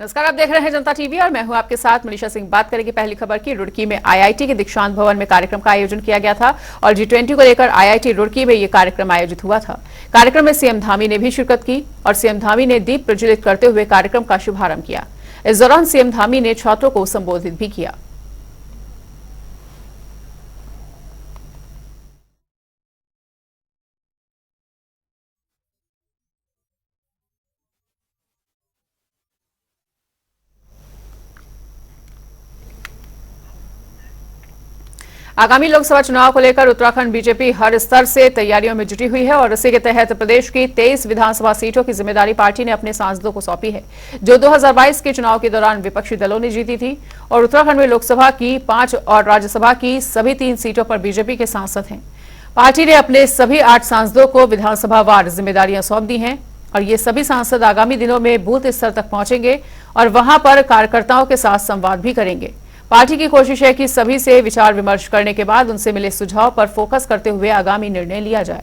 नमस्कार, आप देख रहे हैं जनता टीवी और मैं हूं आपके साथ मनीषा सिंह। बात करेंगे पहली खबर की। रुड़की में आईआईटी के दीक्षांत भवन में कार्यक्रम का आयोजन किया गया था और G20 को लेकर आईआईटी रुड़की में यह कार्यक्रम आयोजित हुआ था। कार्यक्रम में सीएम धामी ने भी शिरकत की और सीएम धामी ने दीप प्रज्वलित करते हुए कार्यक्रम का शुभारंभ किया। इस दौरान सीएम धामी ने छात्रों को संबोधित भी किया। आगामी लोकसभा चुनाव को लेकर उत्तराखंड बीजेपी हर स्तर से तैयारियों में जुटी हुई है और इसी के तहत प्रदेश की 23 विधानसभा सीटों की जिम्मेदारी पार्टी ने अपने सांसदों को सौंपी है, जो 2022 के चुनाव के दौरान विपक्षी दलों ने जीती थी। और उत्तराखंड में लोकसभा की 5 और राज्यसभा की सभी 3 सीटों पर बीजेपी के सांसद हैं। पार्टी ने अपने सभी 8 सांसदों को विधानसभावार जिम्मेदारियां सौंप दी हैं और ये सभी सांसद आगामी दिनों में बूथ स्तर तक पहुंचेंगे और वहां पर कार्यकर्ताओं के साथ संवाद भी करेंगे। पार्टी की कोशिश है कि सभी से विचार विमर्श करने के बाद उनसे मिले सुझाव पर फोकस करते हुए आगामी निर्णय लिया जाए।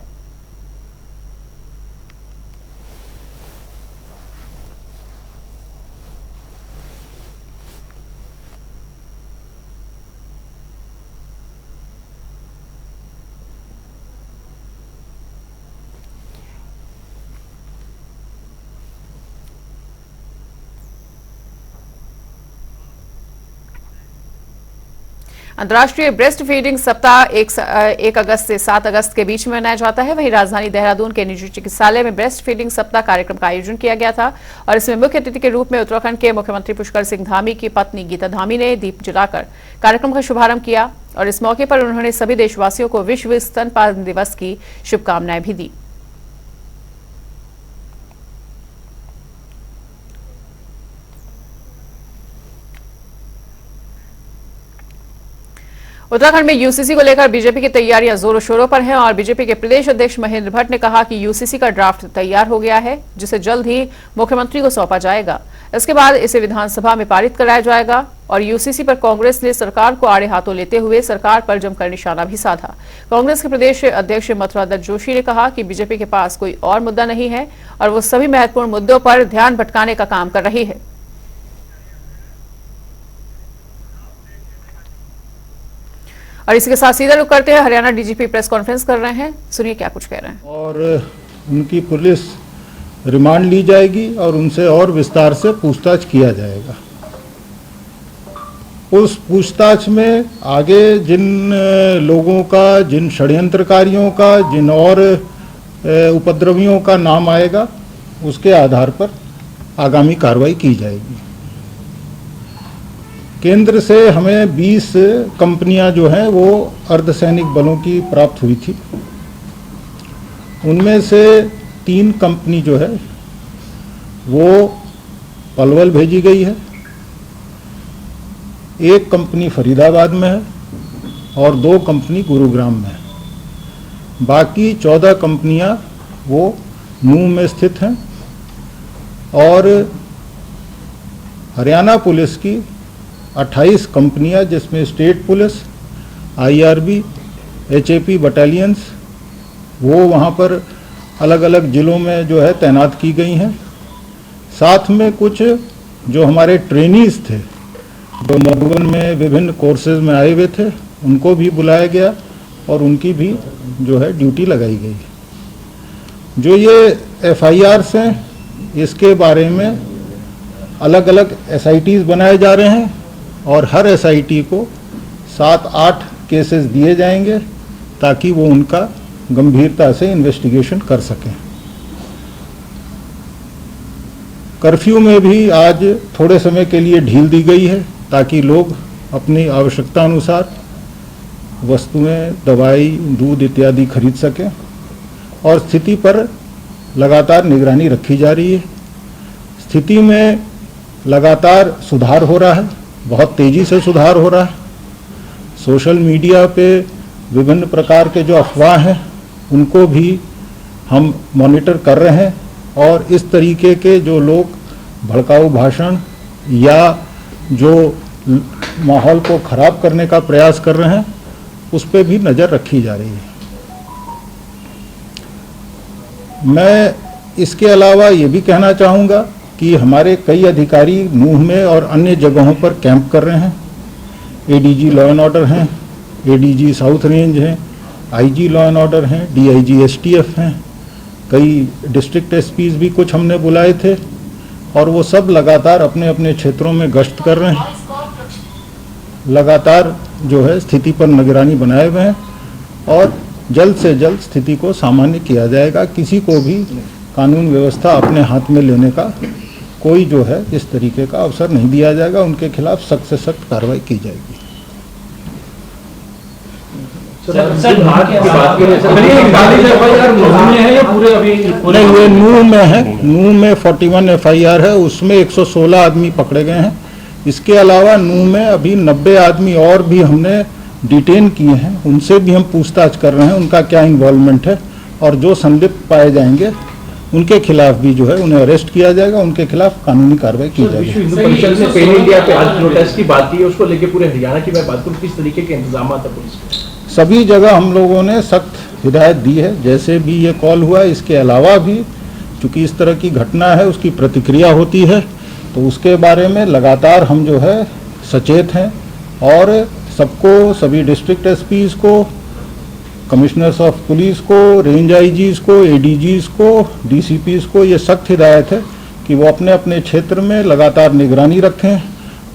अंतर्राष्ट्रीय ब्रेस्ट फीडिंग सप्ताह 1 अगस्त से 7 अगस्त के बीच में मनाया जाता है। वहीं राजधानी देहरादून के निजी चिकित्सालय में ब्रेस्ट फीडिंग सप्ताह कार्यक्रम का आयोजन किया गया था और इसमें मुख्य अतिथि के रूप में उत्तराखंड के मुख्यमंत्री पुष्कर सिंह धामी की पत्नी गीता धामी ने दीप जलाकर कार्यक्रम का शुभारंभ किया और इस मौके पर उन्होंने सभी देशवासियों को विश्व स्तनपान दिवस की शुभकामनाएं भी दी। उत्तराखंड में यूसीसी को लेकर बीजेपी की तैयारियां जोरों शोरों पर हैं और बीजेपी के प्रदेश अध्यक्ष महेंद्र भट्ट ने कहा कि यूसीसी का ड्राफ्ट तैयार हो गया है, जिसे जल्द ही मुख्यमंत्री को सौंपा जाएगा। इसके बाद इसे विधानसभा में पारित कराया जाएगा और यूसीसी पर कांग्रेस ने सरकार को आड़े हाथों लेते हुए सरकार पर जमकर निशाना भी साधा। कांग्रेस के प्रदेश अध्यक्ष मथुरा दत्त जोशी ने कहा कि बीजेपी के पास कोई और मुद्दा नहीं है और वो सभी महत्वपूर्ण मुद्दों पर ध्यान भटकाने का काम कर रही है। और इसी के साथ सीधा रुख करते हैं, हरियाणा डीजीपी प्रेस कॉन्फ्रेंस कर रहे हैं, सुनिए क्या कुछ कह रहे हैं। और उनकी पुलिस रिमांड ली जाएगी और उनसे और विस्तार से पूछताछ किया जाएगा। उस पूछताछ में आगे जिन लोगों का, जिन षड्यंत्रकारियों का, जिन और उपद्रवियों का नाम आएगा, उसके आधार पर आगामी कार्रवाई की जाएगी। केंद्र से हमें 20 कंपनियां जो हैं वो अर्धसैनिक बलों की प्राप्त हुई थी। उनमें से 3 कंपनी जो है वो पलवल भेजी गई है, 1 कंपनी फरीदाबाद में है और 2 कंपनी गुरुग्राम में है। बाकी 14 कंपनियां वो नूह में स्थित हैं और हरियाणा पुलिस की 28 कंपनियां, जिसमें state police, IRB, HAP battalions वो वहां पर अलग अलग जिलों में जो है तैनात की गई हैं। साथ में कुछ जो हमारे ट्रेनीज थे, जो मधुबन में विभिन्न कोर्सेज में आए हुए थे, उनको भी बुलाया गया और उनकी भी जो है ड्यूटी लगाई गई। जो ये एफआईआर्स हैं, इसके बारे में अलग अलग एसआईटीज बनाए जा रहे हैं और हर एसआईटी को 7-8 केसेस दिए जाएंगे ताकि वो उनका गंभीरता से इन्वेस्टिगेशन कर सकें। कर्फ्यू में भी आज थोड़े समय के लिए ढील दी गई है ताकि लोग अपनी आवश्यकता अनुसार वस्तुएं, दवाई, दूध इत्यादि खरीद सकें और स्थिति पर लगातार निगरानी रखी जा रही है। स्थिति में लगातार सुधार हो रहा है, बहुत तेजी से सुधार हो रहा है। सोशल मीडिया पे विभिन्न प्रकार के जो अफवाह हैं उनको भी हम मॉनिटर कर रहे हैं और इस तरीके के जो लोग भड़काऊ भाषण या जो माहौल को खराब करने का प्रयास कर रहे हैं उस पर भी नज़र रखी जा रही है। मैं इसके अलावा ये भी कहना चाहूँगा कि हमारे कई अधिकारी नूह में और अन्य जगहों पर कैंप कर रहे हैं। एडीजी लॉ एंड ऑर्डर हैं, एडीजी साउथ रेंज हैं, आईजी लॉ एंड ऑर्डर हैं, डीआईजी एसटीएफ हैं, कई डिस्ट्रिक्ट एसपीज भी कुछ हमने बुलाए थे और वो सब लगातार अपने अपने क्षेत्रों में गश्त कर रहे हैं। लगातार जो है स्थिति पर निगरानी बनाए हुए हैं और जल्द से जल्द स्थिति को सामान्य किया जाएगा। किसी को भी कानून व्यवस्था अपने हाथ में लेने का कोई जो है इस तरीके का अवसर नहीं दिया जाएगा। उनके खिलाफ सख्त से सख्त कार्रवाई की जाएगी। नहीं, ये नूह में है। नूह में 41 एफआईआर है, उसमें 116 आदमी पकड़े गए हैं। इसके अलावा नूह में अभी 90 आदमी और भी हमने डिटेन किए हैं, उनसे भी हम पूछताछ कर रहे हैं उनका क्या इन्वॉल्वमेंट है और जो संदिग्ध पाए जाएंगे उनके खिलाफ भी जो है उन्हें अरेस्ट किया जाएगा, उनके खिलाफ कानूनी कार्रवाई की जाएगी। विश्व हिंदू परिषद ने पेन इंडिया पे आज प्रोटेस्ट की बात की, उसको लेके पूरे हरियाणा की मैं बात करूं, किस तरीके के इंतजाम है पुलिस के? सभी जगह हम लोगों ने सख्त हिदायत दी है। जैसे भी ये कॉल हुआ, इसके अलावा भी चूंकि इस तरह की घटना है उसकी प्रतिक्रिया होती है, तो उसके बारे में लगातार हम जो है सचेत हैं और सबको, सभी डिस्ट्रिक्ट एसपीज को, कमिश्नर्स ऑफ पुलिस को, रेंज आईजीज को, एडीजीज को, डीसीपीज को ये सख्त हिदायत है कि वो अपने अपने क्षेत्र में लगातार निगरानी रखें।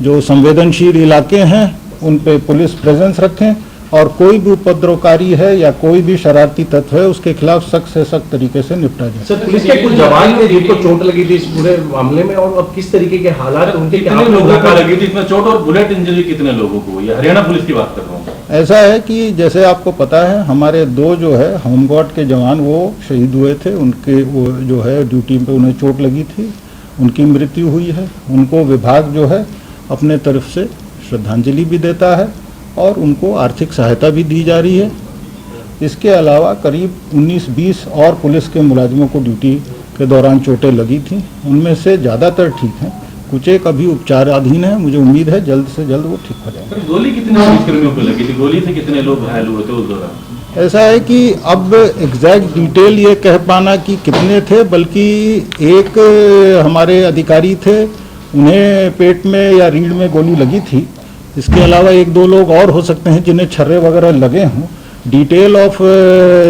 जो संवेदनशील इलाके हैं उन पे पुलिस प्रेजेंस रखें और कोई भी उपद्रवकारी है या कोई भी शरारती तत्व है उसके खिलाफ सख्त से सख्त तरीके से निपटा जाए। सर, पुलिस के कुछ जवान थे जिनको चोट लगी थी इस पूरे मामले में, और अब किस तरीके के हालात उनके, कितने लोगों को लगी थी इसमें चोट और बुलेट इंजरी कितने लोगों को? ये हरियाणा पुलिस की बात कर रहा हूँ। ऐसा है कि जैसे आपको पता है हमारे 2 जो है होमगार्ड के जवान वो शहीद हुए थे, उनके वो जो है ड्यूटी पे उन्हें चोट लगी थी, उनकी मृत्यु हुई है। उनको विभाग जो है अपने तरफ से श्रद्धांजलि भी देता है और उनको आर्थिक सहायता भी दी जा रही है। इसके अलावा करीब 19-20 और पुलिस के मुलाजिमों को ड्यूटी के दौरान चोटें लगी थी, उनमें से ज़्यादातर ठीक हैं, कुछ एक अभी उपचाराधीन है। मुझे उम्मीद है जल्द से जल्द वो ठीक हो जाएंगे। गोली कितने पुलिसकर्मियों को लगी थी? गोली से कितने लोग घायल हुए थे उस दौरान? ऐसा है कि अब एग्जैक्ट डिटेल ये कह पाना कि कितने थे, बल्कि एक हमारे अधिकारी थे, उन्हें पेट में या रीढ़ में गोली लगी थी। इसके अलावा 1-2 लोग और हो सकते हैं जिन्हें छर्रे वगैरह लगे हों। डिटेल ऑफ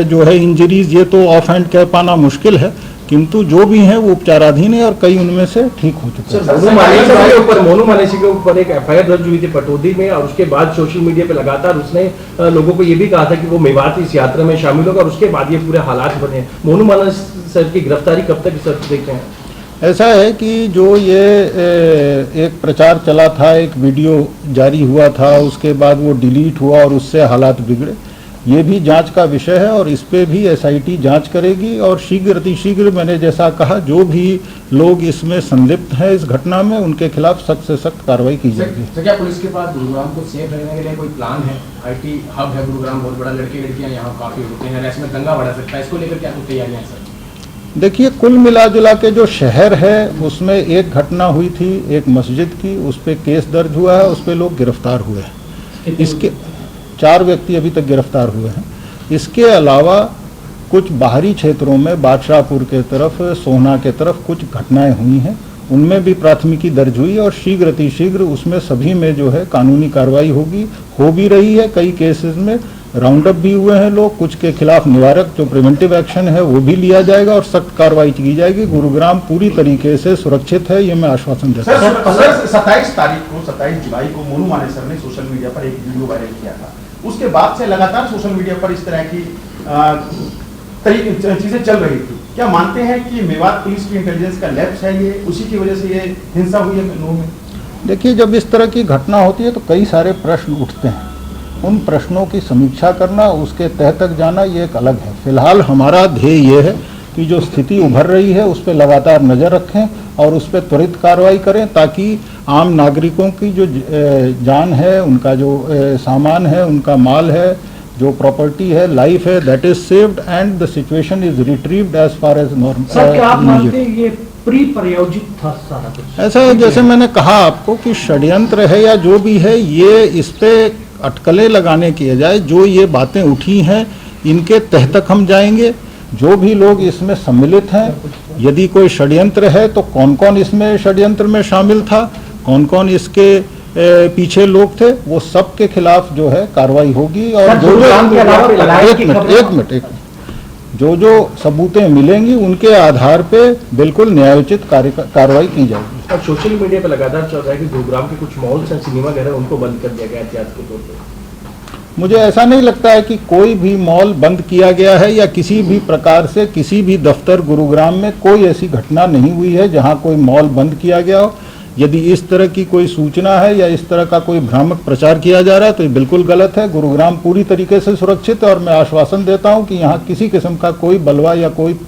जो है इंजरीज ये तो ऑफ हैंड कह पाना मुश्किल है, किंतु जो भी हैं वो उपचाराधीन है और कई उनमें से ठीक हो चुके हैं। मोनू मानेसी के ऊपर एक एफआईआर दर्ज हुई थी पटौदी में, और उसके बाद सोशल मीडिया पे लगातार उसने लोगों को ये भी कहा था कि वो मेवात इस यात्रा में शामिल होगा, और उसके बाद ये पूरे हालात बने। मोनू मानेसी सर की गिरफ्तारी कब तक सर देखते हैं? ऐसा है कि जो ये एक प्रचार चला था, एक वीडियो जारी हुआ था, उसके बाद वो डिलीट हुआ और उससे हालात बिगड़े, ये भी जांच का विषय है और इस पे भी एसआईटी जांच करेगी और शीघ्र अतिशीघ्र मैंने जैसा कहा जो भी लोग इसमें संलिप्त हैं इस घटना में उनके खिलाफ सख्त से सख्त कार्रवाई की जाएगी। सर, क्या पुलिस के पास गुरुग्राम को सेफ रखने के लिए कोई प्लान है? आईटी हब है गुरुग्राम, बहुत बड़ा, लड़के लड़कियां यहाँ काफी होते हैं, ऐसे में दंगा बढ़ा सकता है, इसको लेकर क्या कुछ तैयारियां हैं सर? देखिए, कुल मिला जुला के जो शहर है उसमें एक घटना हुई थी एक मस्जिद की, उस पर केस दर्ज हुआ है, उस पर लोग गिरफ्तार हुए हैं। इसके 4 व्यक्ति अभी तक गिरफ्तार हुए हैं। इसके अलावा कुछ बाहरी क्षेत्रों में बादशाहपुर के तरफ, सोहना के तरफ कुछ घटनाएं हुई हैं, उनमें भी प्राथमिकी दर्ज हुई और शीघ्र अतिशीघ्र उसमें सभी में जो है कानूनी कार्रवाई होगी, हो भी रही है। कई केसेस में राउंड अप भी हुए हैं लोग, कुछ के खिलाफ निवारक जो प्रिवेंटिव एक्शन है वो भी लिया जाएगा और सख्त कार्रवाई की जाएगी। गुरुग्राम पूरी तरीके से सुरक्षित है, ये मैं आश्वासन देता हूँ। 27 जुलाई को मोनू मानेसर ने सोशल मीडिया पर एक वीडियो वायरल किया था, उसके बाद से लगातार सोशल मीडिया पर इस तरह की चीजें चल रही थी। क्या मानते हैं कि मेवात पुलिस की इंटेलिजेंस का लैप्स है, ये उसी की वजह से ये हिंसा हुई है नूह में? देखिए, जब इस तरह की घटना होती है तो कई सारे प्रश्न उठते हैं, उन प्रश्नों की समीक्षा करना, उसके तह तक जाना, ये एक अलग है। फिलहाल हमारा ध्येय ये है कि जो स्थिति उभर रही है उस पर लगातार नज़र रखें और उस पर त्वरित कार्रवाई करें ताकि आम नागरिकों की जो जान है, उनका जो सामान है, उनका माल है, जो प्रॉपर्टी है, लाइफ है, that is saved and the situation is retrieved as far as normal. Sir, क्या आप मानते हैं ये प्री प्रायोजित था सारा कुछ? ऐसा है, जैसे मैंने कहा आपको कि षड्यंत्र है या जो भी है, ये इस पे अटकलें लगाने की बजाय जो ये बातें उठी हैं इनके तह तक हम जाएंगे। जो भी लोग इसमें सम्मिलित हैं, यदि कोई षड्यंत्र है तो कौन कौन इसमें षड्यंत्र में शामिल था, कौन कौन इसके पीछे लोग थे, वो सब के खिलाफ जो है कार्रवाई होगी। और सर, गुरुग्राम के अलावा पलायन की एक मिनट जो जो सबूतें मिलेंगी उनके आधार पे बिल्कुल न्यायोचित कार्रवाई की जाएगी। अब सोशल मीडिया पे लगातार चल रहा है कि गुरुग्राम के कुछ मॉल्स हैं, सिनेमा घर है, उनको बंद कर दिया गया एहतियात के तौर पर। मुझे ऐसा नहीं लगता है कि कोई भी मॉल बंद किया गया है या किसी भी प्रकार से किसी भी दफ्तर गुरुग्राम में कोई ऐसी घटना नहीं हुई है जहां कोई मॉल बंद किया गया हो। यदि इस तरह की कोई सूचना है या इस तरह का कोई भ्रामक प्रचार किया जा रहा है तो ये बिल्कुल गलत है। गुरुग्राम पूरी तरीके से सुरक्षित है और मैं आश्वासन देता हूं कि यहाँ किसी किस्म का कोई बलवा या कोई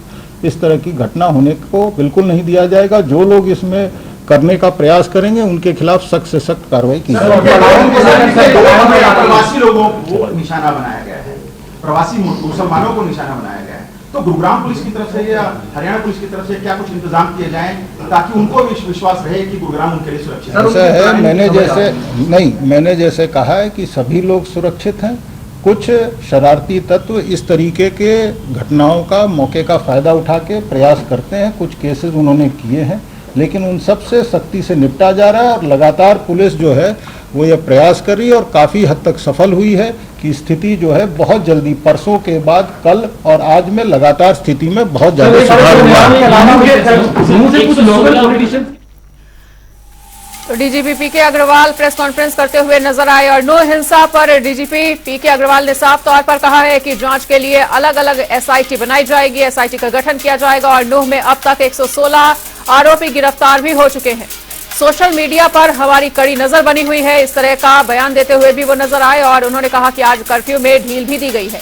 इस तरह की घटना होने को बिल्कुल नहीं दिया जाएगा। जो लोग इसमें करने का प्रयास करेंगे उनके खिलाफ सख्त से सख्त कार्रवाई की जाएगी। प्रवासी लोगों को निशाना बनाया गया है, प्रवासी मुसलमानों को निशाना बनाया गया है, तो गुरुग्राम पुलिस की तरफ से या हरियाणा पुलिस की तरफ से क्या कुछ इंतजाम किए जाएं ताकि उनको विश्वास रहे कि गुरुग्राम उनके लिए सुरक्षित है? ऐसा है, मैंने जैसे कहा है कि सभी लोग सुरक्षित हैं। कुछ शरारती तत्व इस तरीके के घटनाओं का मौके का फायदा उठा के प्रयास करते हैं, कुछ केसेस उन्होंने किए हैं, लेकिन उन सब से सख्ती से निपटा जा रहा है। और लगातार पुलिस जो है वो ये प्रयास कर रही है और काफ़ी हद तक सफल हुई है कि स्थिति जो है बहुत जल्दी परसों के बाद कल और आज में लगातार स्थिति में बहुत ज़्यादा सुधार हुआ है। डीजीपी पीके अग्रवाल प्रेस कॉन्फ्रेंस करते हुए नजर आए और नो हिंसा पर डीजीपी पीके अग्रवाल ने साफ तौर पर कहा है कि जांच के लिए अलग अलग एसआईटी बनाई जाएगी, एसआईटी का गठन किया जाएगा और नूह में अब तक 116 आरोपी गिरफ्तार भी हो चुके हैं। सोशल मीडिया पर हमारी कड़ी नजर बनी हुई है, इस तरह का बयान देते हुए भी वो नजर आए और उन्होंने कहा कि आज कर्फ्यू में ढील भी दी गई है।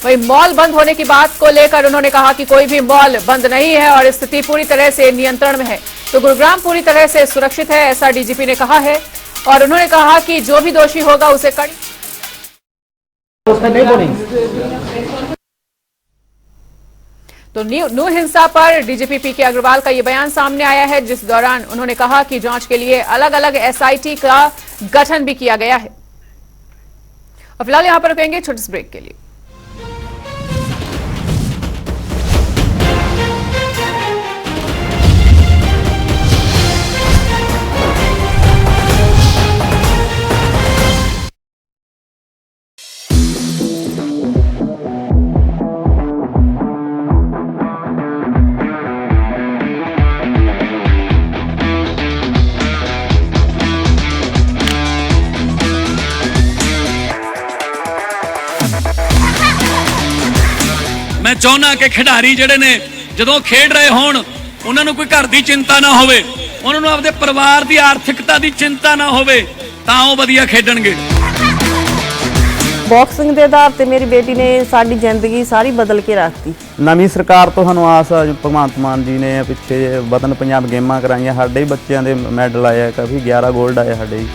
वहीं मॉल बंद होने की बात को लेकर उन्होंने कहा कि कोई भी मॉल बंद नहीं है और स्थिति पूरी तरह से नियंत्रण में है, तो गुरुग्राम पूरी तरह से सुरक्षित है, ऐसा डीजीपी ने कहा है। और उन्होंने कहा कि जो भी दोषी होगा उसे कड़ी तो नूह हिंसा पर डीजीपी पीके अग्रवाल का यह बयान सामने आया है, जिस दौरान उन्होंने कहा कि जांच के लिए अलग अलग एसआईटी का गठन भी किया गया है। और फिलहाल यहां पर रुकेंगे छोटे से ब्रेक के लिए। मैं चाहना कि खिडारी ਜਿਹੜੇ ਨੇ ਜਦੋਂ ਖੇਡ ਰਹੇ ਹੋਣ ਉਹਨਾਂ ਨੂੰ ਕੋਈ ਘਰ ਦੀ ਚਿੰਤਾ ਨਾ ਹੋਵੇ, ਉਹਨਾਂ ਨੂੰ ਆਪਣੇ ਪਰਿਵਾਰ ਦੀ ਆਰਥਿਕਤਾ ਦੀ ਚਿੰਤਾ ਨਾ ਹੋਵੇ, ਤਾਂ ਉਹ ਵਧੀਆ ਖੇਡਣਗੇ। ਬਾਕਸਿੰਗ ਦੇ ਆਧਾਰ ਤੇ ਮੇਰੀ ਬੇਟੀ ਨੇ ਸਾਡੀ ਜ਼ਿੰਦਗੀ ਸਾਰੀ ਬਦਲ ਕੇ ਰੱਖਤੀ। ਨਵੀਂ ਸਰਕਾਰ ਤੋਂ ਸਾਨੂੰ ਆਸ ਆ, ਭਗਵੰਤ ਮਾਨ ਜੀ ਨੇ ਪਿੱਛੇ ਵਤਨ ਪੰਜਾਬ ਗੇਮਾਂ ਕਰਾਈਆਂ, ਸਾਡੇ ਹੀ ਬੱਚਿਆਂ ਦੇ ਮੈਡਲ ਆਏ ਆ, ਕਾਫੀ 11 골ਡ ਆਏ ਸਾਡੇ ਜੀ।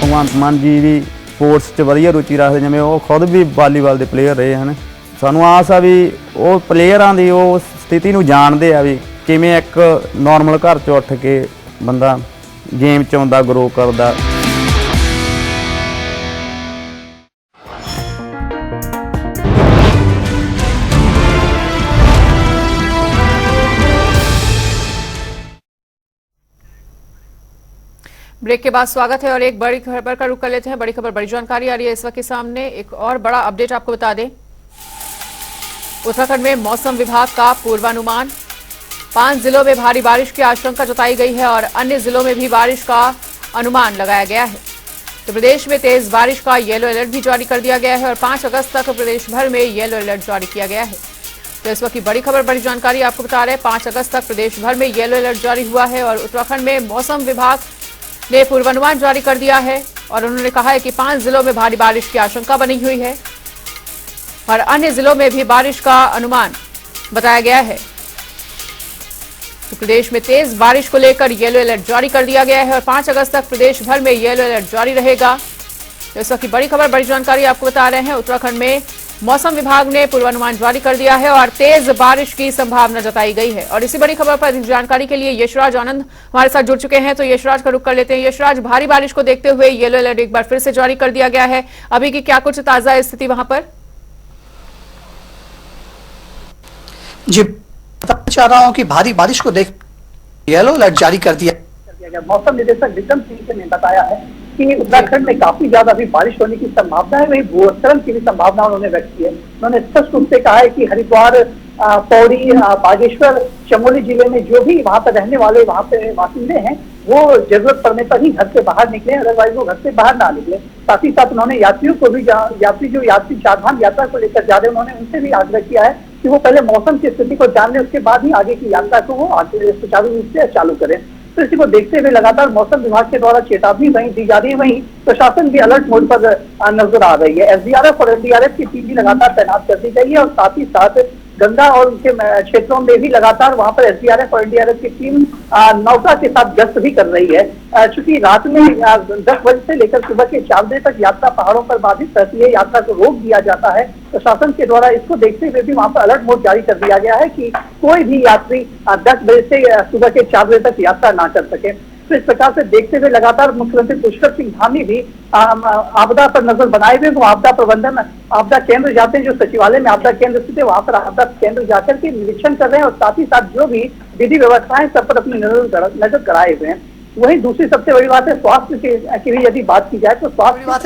ਭਗਵੰਤ ਮਾਨ ਜੀ ਵੀ ਸਪੋਰਟਸ 'ਚ ਵਧੀਆ ਰੁਚੀ ਰੱਖਦੇ, ਜਿਵੇਂ ਉਹ ਖੁਦ ਵੀ ਵਾਲੀਬਾਲ ਦੇ ਪਲੇਅਰ ਰਹੇ ਹਨ। ਸਾਨੂੰ ਆਸ ਆ ਵੀ ਉਹ ਪਲੇਅਰਾਂ ਦੀ ਉਹ ਸਥਿਤੀ ਨੂੰ ਜਾਣਦੇ ਆ ਵੀ ਕਿਵੇਂ ਇੱਕ ਨਾਰਮਲ ਘਰ 'ਚੋਂ ਉੱਠ ਕੇ ਬੰਦਾ ਗੇਮ 'ਚ ਆਉਂਦਾ, ਗਰੋ ਕਰਦਾ। ब्रेक के बाद स्वागत है और एक बड़ी खबर का रुख कर लेते हैं। बड़ी खबर, बड़ी जानकारी आ रही है इस वक्त के सामने। एक और बड़ा अपडेट आपको बता दें, उत्तराखंड में मौसम विभाग का पूर्वानुमान, 5 जिलों में भारी बारिश की आशंका जताई गई है और अन्य जिलों में भी बारिश का अनुमान लगाया गया है। तो प्रदेश में तेज बारिश का येलो अलर्ट भी जारी कर दिया गया है और 5 अगस्त तक प्रदेश भर में येलो अलर्ट जारी किया गया है। तो इस वक्त की बड़ी खबर, बड़ी जानकारी आपको बता रहे हैं, 5 अगस्त तक प्रदेश भर में येलो अलर्ट जारी हुआ है और उत्तराखंड में मौसम विभाग ने पूर्वानुमान जारी कर दिया है और उन्होंने कहा है कि 5 जिलों में भारी बारिश की आशंका बनी हुई है और अन्य जिलों में भी बारिश का अनुमान बताया गया है। तो प्रदेश में तेज बारिश को लेकर येलो अलर्ट जारी कर दिया गया है और 5 अगस्त तक प्रदेश भर में येलो अलर्ट जारी रहेगा। तो इस वक्त की बड़ी खबर, बड़ी जानकारी आपको बता रहे हैं, उत्तराखंड में मौसम विभाग ने पूर्वानुमान जारी कर दिया है और तेज बारिश की संभावना जताई गई है। और इसी बड़ी खबर पर जानकारी के लिए यशराज आनंद हमारे साथ जुड़ चुके हैं, तो यशराज का रुख कर लेते हैं। यशराज, भारी बारिश को देखते हुए येलो अलर्ट एक बार फिर से जारी कर दिया गया है, अभी की क्या कुछ ताजा स्थिति वहां पर? जी बताना चाह रहा हूँ कि भारी बारिश को देख येलो अलर्ट जारी कर दिया गया। मौसम निदेशक विक्रम सिंह ने बताया है कि उत्तराखंड में काफी ज्यादा अभी बारिश होने की संभावना है, वही भूस्खलन की भी संभावना उन्होंने व्यक्त की है। उन्होंने स्पष्ट रूप से कहा है कि हरिद्वार, पौड़ी, बागेश्वर, चमोली जिले में जो भी वहां पर रहने वाले वहां पे बासिंदे हैं वो जरूरत पड़ने पर ही घर से बाहर निकले, अदरवाइज वो घर से बाहर ना निकले। साथ ही साथ उन्होंने यात्रियों को भी यात्री चारधाम यात्रा को लेकर जा रहे हैं, उन्होंने उनसे भी आग्रह किया है कि वो पहले मौसम की स्थिति को जान लें, उसके बाद ही आगे की यात्रा को वो सुचारू रूप से चालू करें। तो इसी को देखते हुए लगातार मौसम विभाग के द्वारा चेतावनी वहीं दी जा रही है, वहीं प्रशासन भी अलर्ट मोड पर नजर आ रही है। एसडीआरएफ और एनडीआरएफ की टीम भी लगातार तैनात कर दी गई है और साथ ही साथ गंगा और उनके क्षेत्रों में भी लगातार वहां पर एसडीआरएफ और एनडीआरएफ की टीम नौका के साथ गश्त भी कर रही है। चूंकि रात में 10 बजे से लेकर सुबह के 4 बजे तक यात्रा पहाड़ों पर बाधित रहती है, यात्रा को रोक दिया जाता है। प्रशासन के द्वारा इसको देखते हुए भी वहां पर अलर्ट मोड जारी कर दिया गया है कि कोई भी यात्री 10 बजे से सुबह के 4 बजे तक यात्रा ना कर सके। तो इस प्रकार से देखते हुए लगातार मुख्यमंत्री पुष्कर सिंह धामी भी आपदा पर नजर बनाए हुए वो आपदा प्रबंधन आपदा केंद्र जाते हैं, जो सचिवालय में आपदा केंद्र स्थित है वहां पर आपदा केंद्र जाकर के निरीक्षण कर रहे हैं और साथ ही साथ जो भी विधि व्यवस्थाएं सब पर अपनी नजर कराए हुए हैं। वहीं दूसरी सबसे बड़ी बात है स्वास्थ्य की भी यदि बात की जाए तो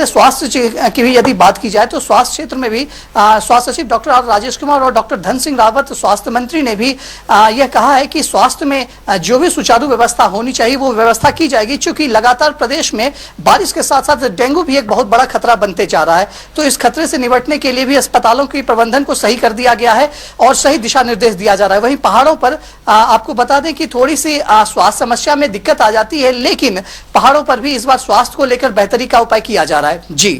स्वास्थ्य की भी यदि बात की जाए तो स्वास्थ्य क्षेत्र में भी स्वास्थ्य सचिव डॉक्टर आर राजेश कुमार और डॉक्टर धन सिंह रावत स्वास्थ्य मंत्री ने भी यह कहा है कि स्वास्थ्य में जो भी सुचारू व्यवस्था होनी चाहिए वो व्यवस्था की जाएगी, क्योंकि लगातार प्रदेश में बारिश के साथ साथ डेंगू भी एक बहुत बड़ा खतरा बनते जा रहा है। तो इस खतरे से निपटने के लिए भी अस्पतालों के प्रबंधन को सही कर दिया गया है और सही दिशा निर्देश दिया जा रहा है। वहीं पहाड़ों पर आपको बता दें कि थोड़ी सी स्वास्थ्य समस्या में दिक्कत आ जाती है, लेकिन पहाड़ों पर भी इस बार स्वास्थ्य को लेकर बेहतरी का उपाय किया जा रहा है। जी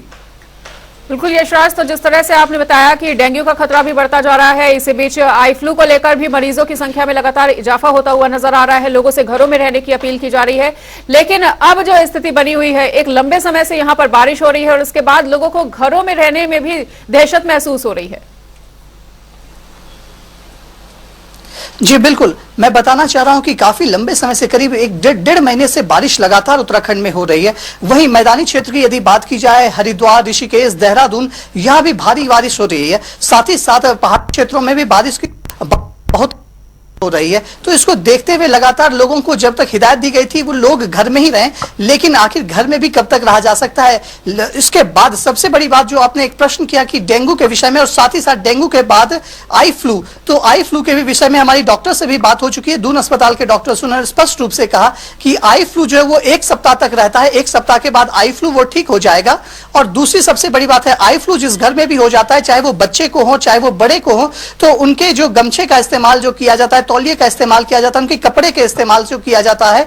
बिल्कुल यशराज, तो जिस तरह से आपने बताया कि डेंगू का खतरा भी बढ़ता जा रहा है, इसी बीच आई फ्लू को लेकर भी मरीजों की संख्या में लगातार इजाफा होता हुआ नजर आ रहा है। लोगों से घरों में रहने की अपील की जा रही है, लेकिन अब जो स्थिति बनी हुई है, एक लंबे समय से यहाँ पर बारिश हो रही है और उसके बाद लोगों को घरों में रहने में भी दहशत महसूस हो रही है। जी बिल्कुल, मैं बताना चाह रहा हूं कि काफी लंबे समय से करीब एक डेढ़ महीने से बारिश लगातार उत्तराखंड में हो रही है। वहीं मैदानी क्षेत्र की यदि बात की जाए, हरिद्वार, ऋषिकेश, देहरादून, यहां भी भारी बारिश हो रही है। साथ ही साथ पहाड़ी क्षेत्रों में भी बारिश की बहुत हो रही है। तो इसको देखते हुए लगातार लोगों को जब तक हिदायत दी गई थी वो लोग घर में ही रहें, लेकिन आखिर घर में भी कब तक रहा जा सकता है। इसके बाद सबसे बड़ी बात जो आपने एक प्रश्न किया कि डेंगू के विषय में, और साथ ही साथ डेंगू के बाद आई फ्लू, तो आई फ्लू के भी विषय में हमारी डॉक्टर से भी बात हो चुकी है। दून अस्पताल के डॉक्टर्स उन्होंने स्पष्ट रूप से कहा कि आई फ्लू जो है वो 1 सप्ताह तक रहता है, 1 सप्ताह के बाद आई फ्लू वो ठीक हो जाएगा। और दूसरी सबसे बड़ी बात है, आई फ्लू जिस घर में भी हो जाता है, चाहे वो बच्चे को हो चाहे वो बड़े को हो, तो उनके जो गमछे का इस्तेमाल जो किया जाता है, तौलिए का इस्तेमाल किया जाता है, उनके कपड़े के इस्तेमाल जो किया जाता है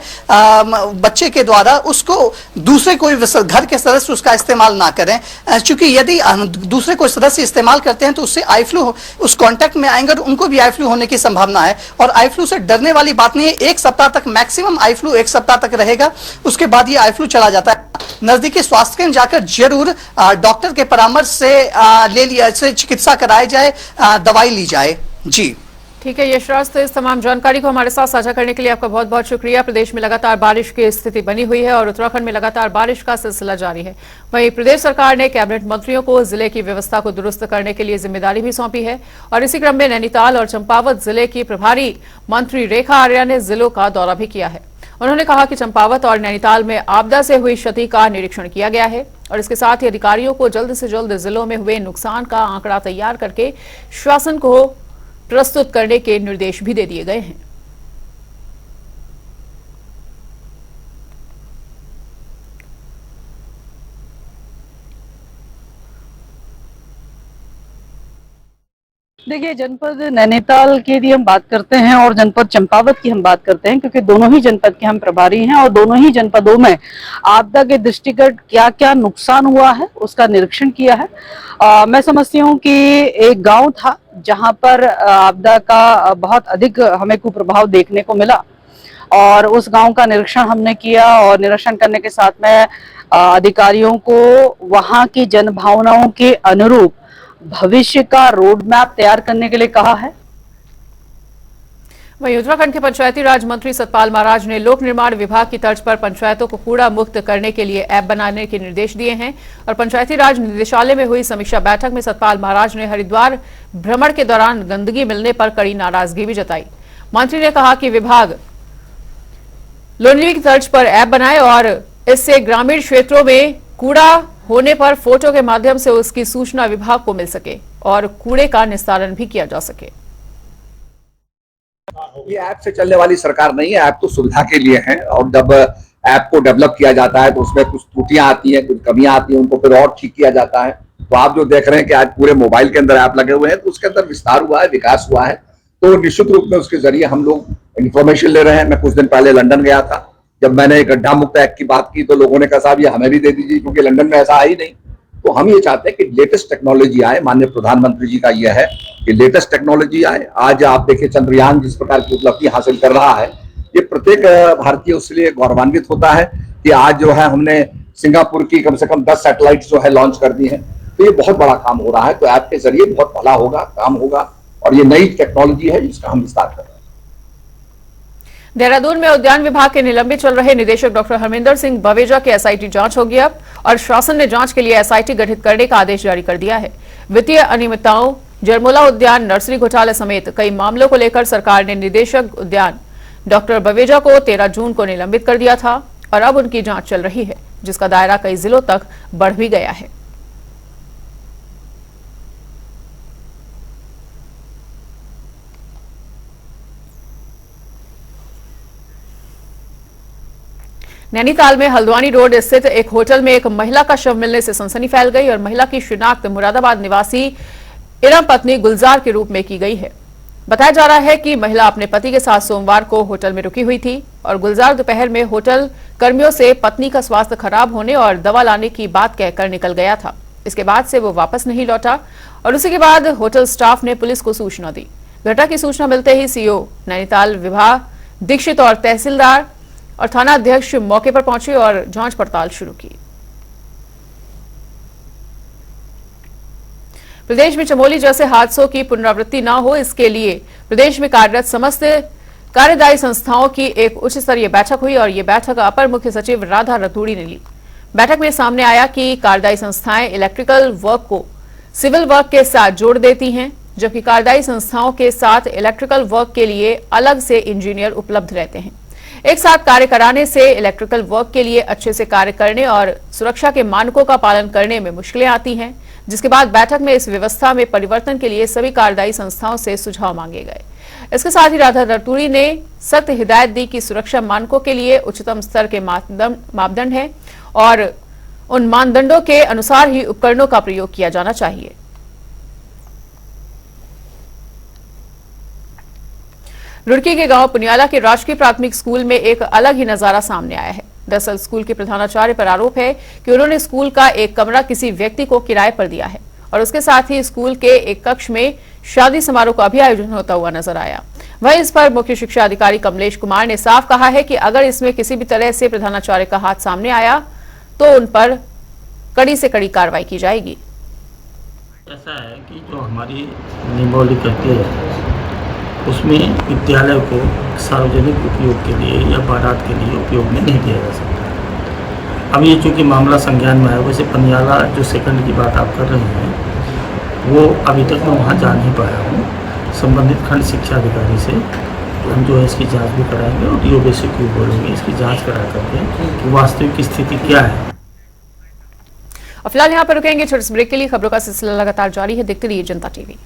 बच्चे के द्वारा, उसको दूसरे कोई घर के सदस्य उसका इस्तेमाल ना करें, क्योंकि यदि दूसरे कोई सदस्य इस्तेमाल करते हैं तो उससे आई फ्लू उस कांटेक्ट में आएंगे और उनको भी आई फ्लू होने की संभावना है। और आई फ्लू से डरने वाली बात नहीं है, 1 सप्ताह तक मैक्सिमम आई फ्लू 1 सप्ताह तक रहेगा, उसके बाद ये आई फ्लू चला जाता है। नजदीकी स्वास्थ्य केंद्र जाकर जरूर डॉक्टर के परामर्श से ले लिया, चिकित्सा कराई जाए, दवाई ली जाए। जी ठीक है यशराज, तो इस तमाम जानकारी को हमारे साथ साझा करने के लिए आपका बहुत बहुत शुक्रिया। प्रदेश में लगातार बारिश की स्थिति बनी हुई है और उत्तराखंड में लगातार बारिश का सिलसिला जारी है। वहीं प्रदेश सरकार ने कैबिनेट मंत्रियों को जिले की व्यवस्था को दुरुस्त करने के लिए जिम्मेदारी भी सौंपी है और इसी क्रम में नैनीताल और चंपावत जिले की प्रभारी मंत्री रेखा आर्या ने जिलों का दौरा भी किया है। उन्होंने कहा कि चंपावत और नैनीताल में आपदा से हुई क्षति का निरीक्षण किया गया है और इसके साथ ही अधिकारियों को जल्द से जल्द जिलों में हुए नुकसान का आंकड़ा तैयार करके शासन को प्रस्तुत करने के निर्देश भी दे दिए गए हैं। देखिए, जनपद नैनीताल की यदि हम बात करते हैं और जनपद चंपावत की हम बात करते हैं, क्योंकि दोनों ही जनपद के हम प्रभारी हैं और दोनों ही जनपदों में आपदा के दृष्टिगत क्या क्या नुकसान हुआ है उसका निरीक्षण किया है। मैं समझती हूँ कि एक गांव था जहां पर आपदा का बहुत अधिक हमें कुप्रभाव देखने को मिला और उस गांव का निरीक्षण हमने किया और निरीक्षण करने के साथ में अधिकारियों को वहां की जनभावनाओं के अनुरूप भविष्य का रोड मैप तैयार करने के लिए कहा है। वहीं उत्तराखंड के पंचायती राज मंत्री सतपाल महाराज ने लोक निर्माण विभाग की तर्ज पर पंचायतों को कूड़ा मुक्त करने के लिए ऐप बनाने के निर्देश दिए हैं और पंचायती राज निदेशालय में हुई समीक्षा बैठक में सतपाल महाराज ने हरिद्वार भ्रमण के दौरान गंदगी मिलने पर कड़ी नाराजगी भी जताई। मंत्री ने कहा कि विभाग लोनिवि की तर्ज पर ऐप बनाए और इससे ग्रामीण क्षेत्रों में कूड़ा होने पर फोटो के माध्यम से उसकी सूचना विभाग को मिल सके और कूड़े का निस्तारण भी किया जा सके। ये ऐप से चलने वाली सरकार नहीं है, ऐप तो सुविधा के लिए है और जब ऐप को डेवलप किया जाता है तो उसमें कुछ त्रुटियां आती हैं, कुछ कमियां आती हैं, उनको फिर और ठीक किया जाता है। तो आप जो देख रहे हैं कि आज पूरे मोबाइल के अंदर ऐप लगे हुए हैं तो उसके अंदर विस्तार हुआ है, विकास हुआ है। तो निश्चित रूप में उसके जरिए हम लोग इन्फॉर्मेशन ले रहे हैं। मैं कुछ दिन पहले लंदन गया था, जब मैंने एक गड्ढा मुक्त ऐप की बात की तो लोगों ने कहा साहब ये हमें भी दे दीजिए, क्योंकि लंदन में ऐसा है ही नहीं। तो हम ये चाहते हैं कि लेटेस्ट टेक्नोलॉजी आए। माननीय प्रधानमंत्री जी का यह है कि लेटेस्ट टेक्नोलॉजी आए। आज आप देखिए चंद्रयान जिस प्रकार की उपलब्धि हासिल कर रहा है, ये प्रत्येक भारतीय उसके लिए गौरवान्वित होता है कि आज जो है हमने सिंगापुर की कम से कम 10 सैटेलाइट जो है लॉन्च कर दी है। तो ये बहुत बड़ा काम हो रहा है। तो ऐप के जरिए बहुत भला होगा, काम होगा और ये नई टेक्नोलॉजी है जिसका हम विस्तार कर रहे हैं। देहरादून में उद्यान विभाग के निलंबित चल रहे निदेशक डॉक्टर हरमिंदर सिंह बवेजा के एसआईटी जांच होगी अब और शासन ने जांच के लिए एसआईटी गठित करने का आदेश जारी कर दिया है। वित्तीय अनियमितताओं, जरमोला उद्यान नर्सरी घोटाले समेत कई मामलों को लेकर सरकार ने निदेशक उद्यान डॉक्टर बवेजा को 13 जून को निलंबित कर दिया था और अब उनकी जांच चल रही है, जिसका दायरा कई जिलों तक बढ़ भी गया है। नैनीताल में हल्द्वानी रोड स्थित एक होटल में एक महिला का शव मिलने से सनसनी फैल गई और महिला की शिनाख्त मुरादाबाद निवासी इरम पत्नी गुलजार के रूप में की गई है। बताया जा रहा है कि महिला अपने पति के साथ सोमवार को होटल में रुकी हुई थी और गुलजार दोपहर में होटल कर्मियों से पत्नी का स्वास्थ्य खराब होने और दवा लाने की बात कहकर निकल गया था। इसके बाद से वो वापस नहीं लौटा और उसी के बाद होटल स्टाफ ने पुलिस को सूचना दी। घटना की सूचना मिलते ही सीओ नैनीताल विभा दीक्षित और तहसीलदार और थाना अध्यक्ष मौके पर पहुंचे और जांच पड़ताल शुरू की। प्रदेश में चमोली जैसे हादसों की पुनरावृत्ति न हो, इसके लिए प्रदेश में कार्यरत समस्त कार्यदायी संस्थाओं की एक उच्च स्तरीय बैठक हुई और ये बैठक अपर मुख्य सचिव राधा रतूड़ी ने ली। बैठक में सामने आया कि कार्यदायी संस्थाएं इलेक्ट्रिकल वर्क को सिविल वर्क के साथ जोड़ देती हैं, जबकि कार्यदायी संस्थाओं के साथ इलेक्ट्रिकल वर्क के लिए अलग से इंजीनियर उपलब्ध रहते हैं। एक साथ कार्य कराने से इलेक्ट्रिकल वर्क के लिए अच्छे से कार्य करने और सुरक्षा के मानकों का पालन करने में मुश्किलें आती हैं, जिसके बाद बैठक में इस व्यवस्था में परिवर्तन के लिए सभी कार्यदायी संस्थाओं से सुझाव मांगे गए। इसके साथ ही राधा रतूड़ी ने सख्त हिदायत दी कि सुरक्षा मानकों के लिए उच्चतम स्तर के मापदंड हैं और उन मानदंडों के अनुसार ही उपकरणों का प्रयोग किया जाना चाहिए। रुड़की के गांव पुनियाला के राजकीय प्राथमिक स्कूल में एक अलग ही नजारा सामने आया है। दरअसल स्कूल के प्रधानाचार्य पर आरोप है कि उन्होंने स्कूल का एक कमरा किसी व्यक्ति को किराए पर दिया है और उसके साथ ही स्कूल के एक कक्ष में शादी समारोह का भी आयोजन होता हुआ नजर आया। वहीं इस पर मुख्य शिक्षा अधिकारी कमलेश कुमार ने साफ कहा है कि अगर इसमें किसी भी तरह से प्रधानाचार्य का हाथ सामने आया तो उन पर कड़ी से कड़ी कार्रवाई की जाएगी। ऐसा है कि जो हमारी नियमावली कहती है उसमें विद्यालय को सार्वजनिक उपयोग के लिए या बारात के लिए उपयोग में नहीं दिया जा सकता। अब ये चूँकि मामला संज्ञान में है, वैसे पनियाला जो सेकंड की बात आप कर रहे हैं वो अभी तक मैं वहाँ जा नहीं पाया हूँ। संबंधित खंड शिक्षा अधिकारी से हम जो है इसकी जांच भी कराएंगे और डीओ बेसिक को बोलेंगे इसकी जांच करा करके कि वास्तविक स्थिति क्या है। और फिलहाल यहाँ पर रुकेंगे छोटे से ब्रेक के लिए। खबरों का सिलसिला लगातार जारी है, देखते रहिए जनता टीवी।